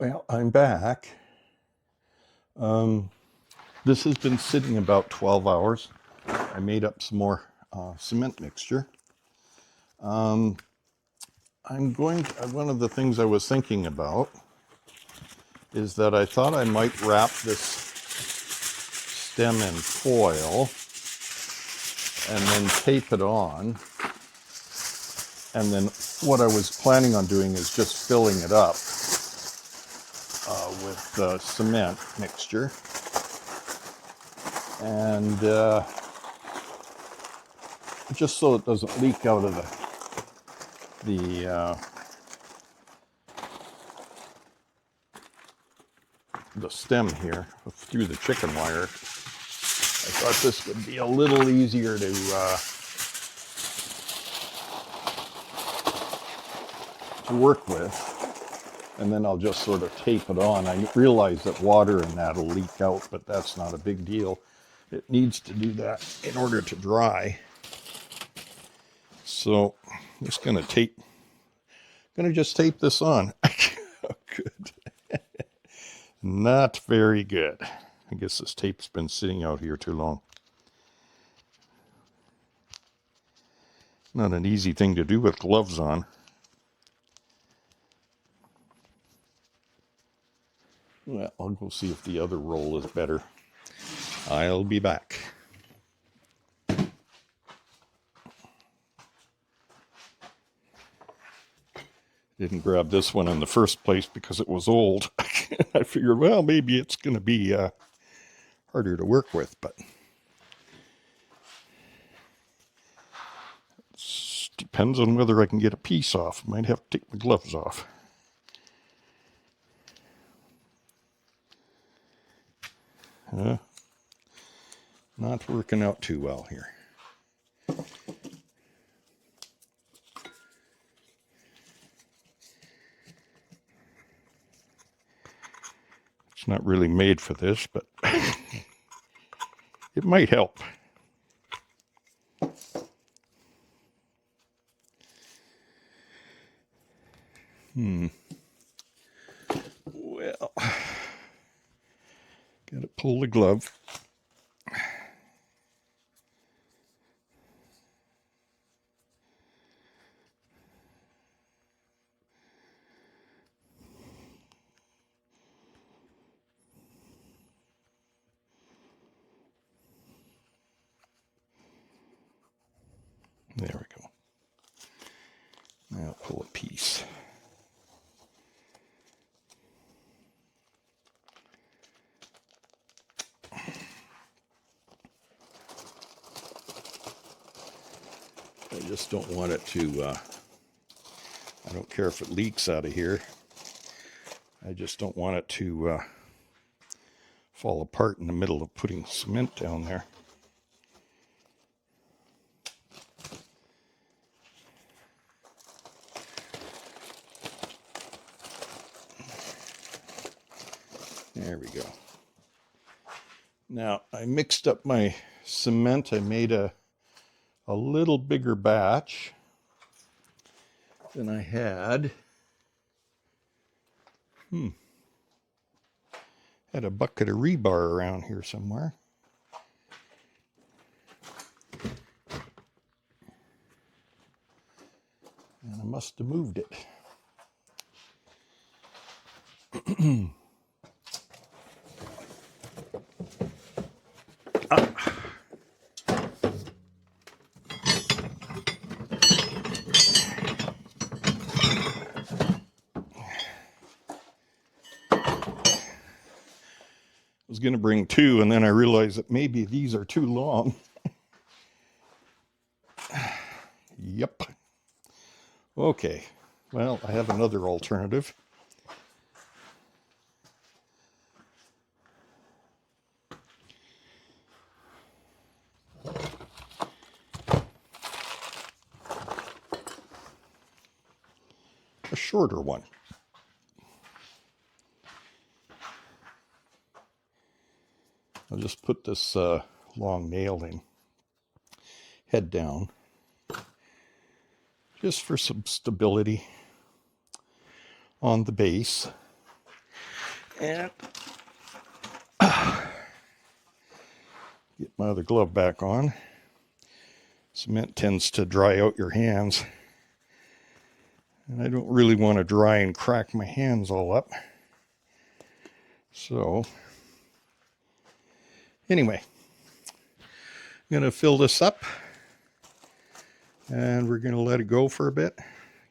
Well, I'm back. This has been sitting about 12 hours. I made up some more cement mixture. One of the things I was thinking about is that I thought I might wrap this stem in foil and then tape it on. And then what I was planning on doing is just filling it up with cement mixture. And just so it doesn't leak out of the stem here through the chicken wire. I thought this would be a little easier to work with. And then I'll just sort of tape it on. I realize that water and that will leak out, but that's not a big deal. It needs to do that in order to dry. So I'm just going to just tape this on. Oh, good. Not very good. I guess this tape's been sitting out here too long. Not an easy thing to do with gloves on. Well, I'll go see if the other roll is better. I'll be back. Didn't grab this one in the first place because it was old. I figured, well, maybe it's going to be harder to work with, but it depends on whether I can get a piece off. I might have to take my gloves off. Not working out too well here. It's not really made for this, but it might help. Well, gotta pull the glove. There we go. Now pull a piece. I just don't want it to, I don't care if it leaks out of here. I just don't want it to fall apart in the middle of putting cement down there. There we go. Now, I mixed up my cement. I made a little bigger batch than I had. Had a bucket of rebar around here somewhere. And I must have moved it. I was going to bring two, and then I realized that maybe these are too long. Yep. Okay. Well, I have another alternative. A shorter one. I'll just put this long nail in, head down, just for some stability on the base. And get my other glove back on. Cement tends to dry out your hands. And I don't really want to dry and crack my hands all up. So, anyway, I'm going to fill this up. And we're going to let it go for a bit.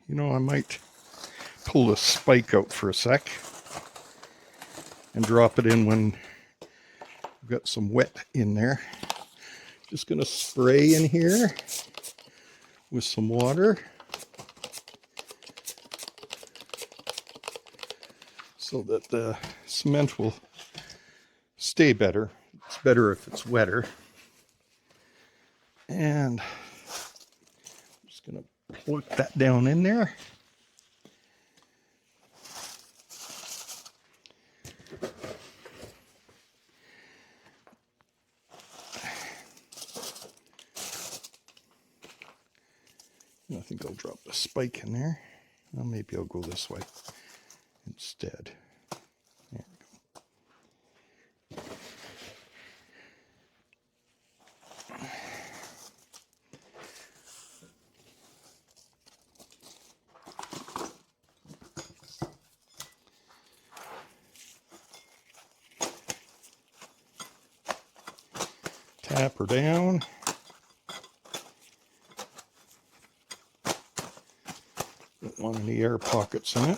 You know, I might pull the spike out for a sec. And drop it in when we've got some wet in there. Just going to spray in here with some water. So that the cement will stay better. It's better if it's wetter. And I'm just going to plunk that down in there. I think I'll drop the spike in there. Well, maybe I'll go this way instead. There we go. Tap her down. Don't want any air pockets in it.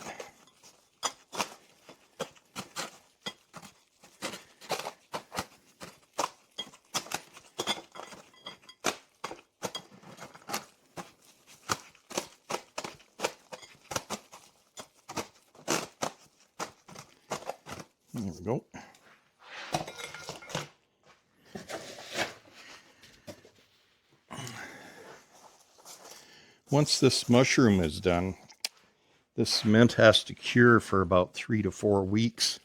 There we go. Once this mushroom is done, this cement has to cure for about 3 to 4 weeks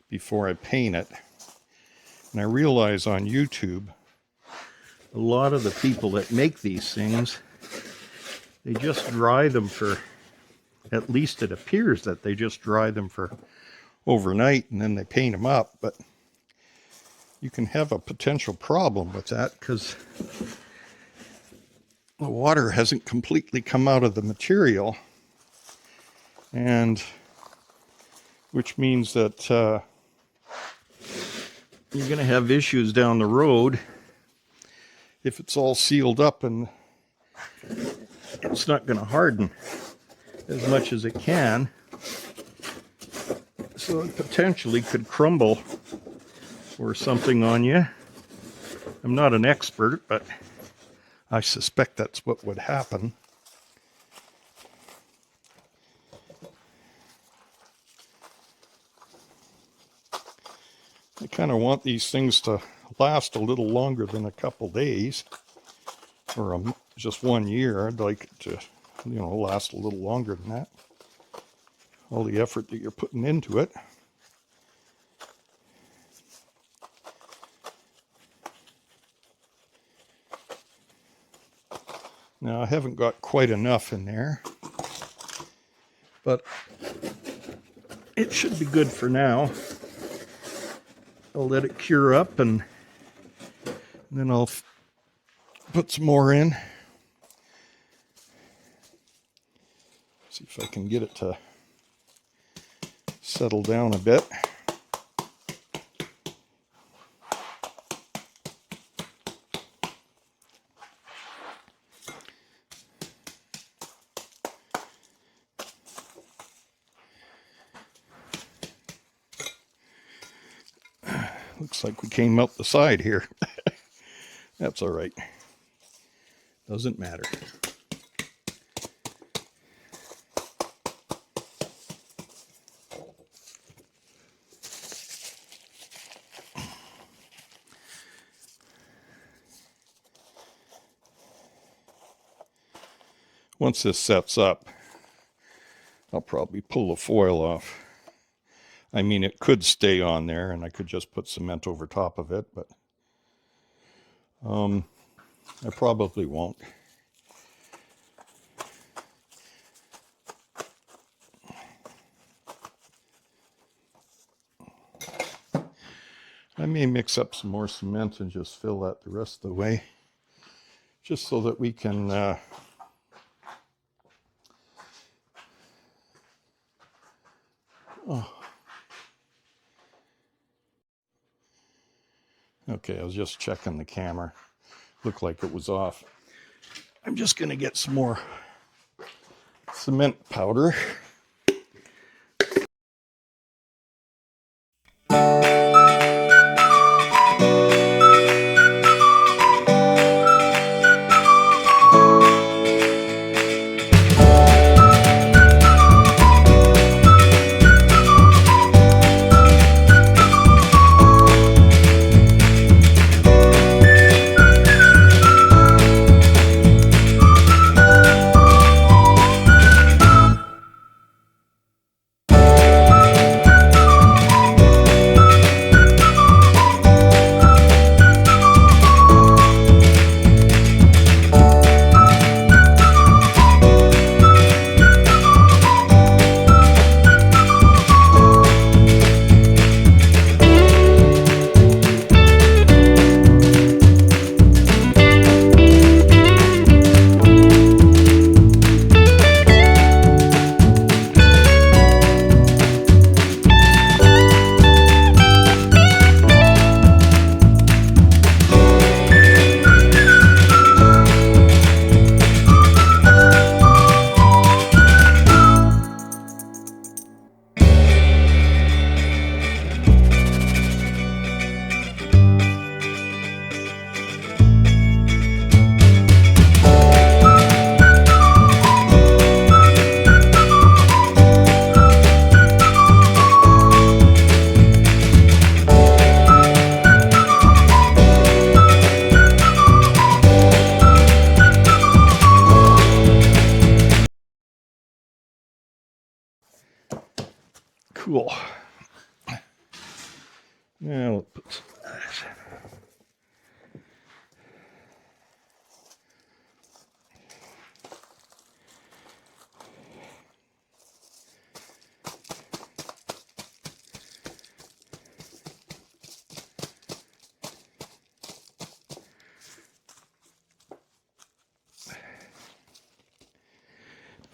before I paint it. And I realize on YouTube, a lot of the people that make these things, they just dry them for, at least it appears that they just dry them for overnight and then they paint them up. But you can have a potential problem with that because the water hasn't completely come out of the material, and which means that you're going to have issues down the road if it's all sealed up and it's not going to harden as much as it can. So it potentially could crumble or something on you. I'm not an expert, but I suspect that's what would happen. I kind of want these things to last a little longer than a couple days, or just 1 year. I'd like it to, last a little longer than that. All the effort that you're putting into it. Now, I haven't got quite enough in there, but it should be good for now. I'll let it cure up and then I'll put some more in. See if I can get it to settle down a bit. Looks like we came out the side here. That's all right. Doesn't matter. Once this sets up, I'll probably pull the foil off. I mean, it could stay on there and I could just put cement over top of it, but I probably won't. I may mix up some more cement and just fill that the rest of the way, just so that we can okay, I was just checking the camera. Looked like it was off. I'm just going to get some more cement powder. Cool. Now let's put some of that.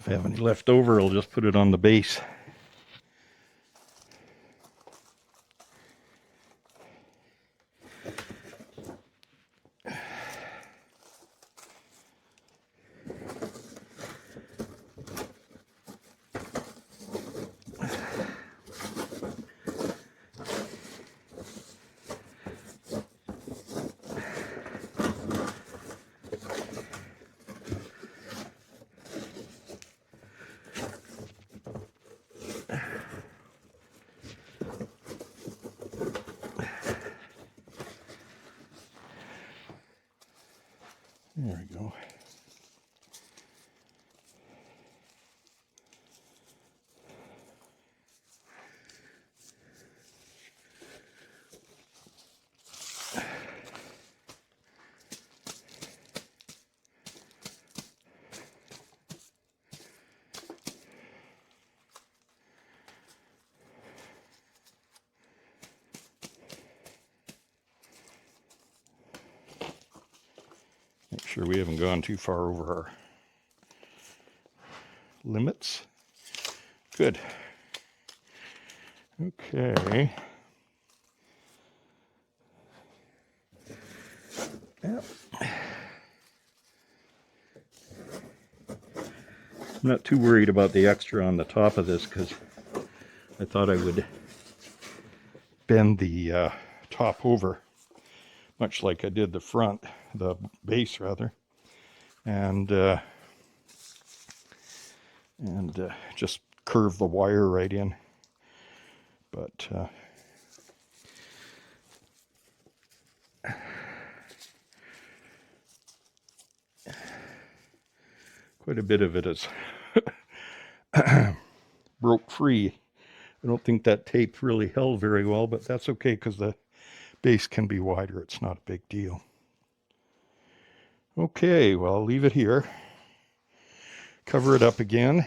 If I have any left over, I'll just put it on the base. There we go. Make sure we haven't gone too far over our limits. Good. Okay. Yep. I'm not too worried about the extra on the top of this because I thought I would bend the top over, much like I did the front, the base rather, and just curve the wire right in. But quite a bit of it is broke free. I don't think that tape really held very well, but that's okay because the base can be wider. It's not a big deal. Okay, well, I'll leave it here. Cover it up again.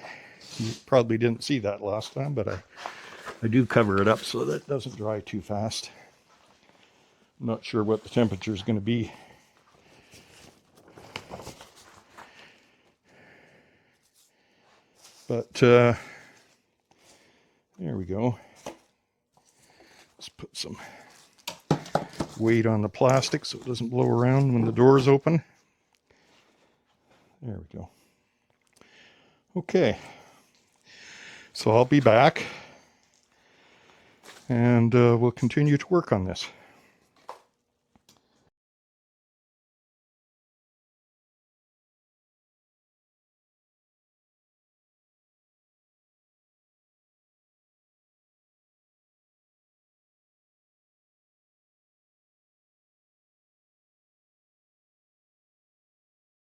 You probably didn't see that last time, but I do cover it up so that it doesn't dry too fast. not sure what the temperature is going to be. But there we go. Let's put some weight on the plastic so it doesn't blow around when the doors open. There we go. Okay, so I'll be back and we'll continue to work on this.